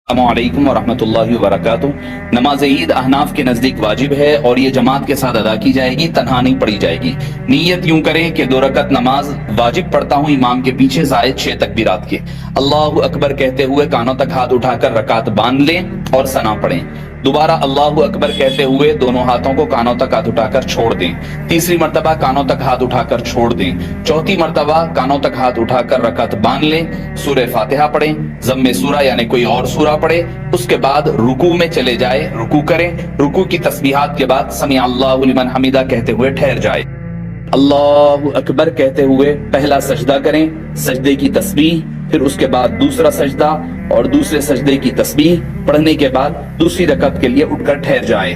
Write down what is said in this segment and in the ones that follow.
अस्सलामु अलैकुम वरहमतुल्लाहि वबरकातुह। नमाज ईद अहनाफ के नजदीक वाजिब है और ये जमात के साथ अदा की जाएगी, तन्हा नहीं पढ़ी जाएगी। नीयत यूं करें कि 2 रकत नमाज वाजिब पढ़ता हूँ इमाम के पीछे जायद 6 तकबीरात के। अल्लाहु अकबर कहते हुए कानों तक हाथ उठाकर रकात बांध लें और सना पढ़ें। दोबारा अल्लाहु अकबर कहते हुए दोनों हाथों को कानों तक हाथ उठाकर छोड़ दें। तीसरी मर्तबा कानों तक हाथ उठाकर छोड़ दें। चौथी मर्तबा कानों तक हाथ उठाकर रकात बांध लें। सूरह फातिहा पढ़ें, ज़म्मे सूरा यानी कोई और सूरा पढ़े। उसके बाद रुकू में चले जाए, रुकू करें। रुकू की तस्बीहात के बाद समी अल्लाहु लिमन हमीदा कहते हुए ठहर जाए। अल्लाहु अकबर कहते हुए पहला सजदा करें, सजदे की तस्बीह, फिर उसके बाद दूसरा सजदा और दूसरे सजदे की तस्बीह पढ़ने के बाद दूसरी रकत के लिए उठकर ठहर जाए।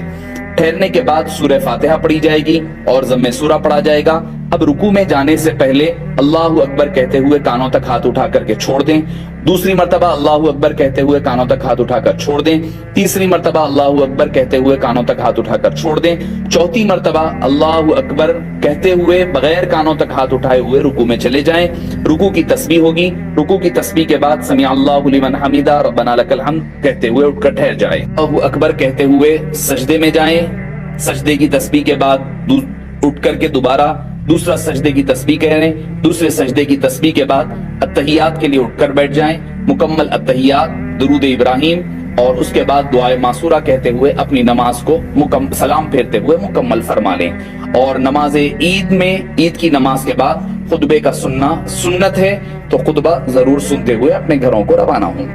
ठहरने के बाद सूरह फातिहा पढ़ी जाएगी और ज़म्मे सूरा पढ़ा जाएगा। अब रुकू में जाने से पहले अल्लाहु अकबर कहते हुए कानों तक हाथ उठा करके छोड़ दें। दूसरी मर्तबा अल्लाहु अकबर कहते हुए कानों तक हाथ उठाकर छोड़ दें। तीसरी मर्तबा अल्लाहु अकबर कहते हुए कानों तक हाथ उठाकर छोड़ दें। चौथी मर्तबा अल्लाहु अकबर कहते हुए बगैर कानों तक हाथ उठाए हुए रुकू में चले जाएं। रुकू की तस्बीह होगी। रुकू की तस्बीह के बाद समी अल्लाहु लिमन हमीदा रब्बना लकल हम्द कहते हुए उठकर ठहर जाए। अल्लाहु अकबर कहते हुए सजदे में जाएं। सजदे की तस्बीह के बाद उठ करके दोबारा दूसरा सजदे की तस्बीह कह रहे हैं। दूसरे सजदे की तस्बीह के बाद अत्तहियात के लिए उठकर बैठ जाएं। मुकम्मल अत्तहियात, दुरूद इब्राहिम और उसके बाद दुआए मासूरा कहते हुए अपनी नमाज को सलाम फेरते हुए मुकम्मल फरमा लें। और नमाज ईद में, ईद की नमाज के बाद खुतबे का सुनना सुन्नत है, तो खुतबा जरूर सुनते हुए अपने घरों को रवाना हों।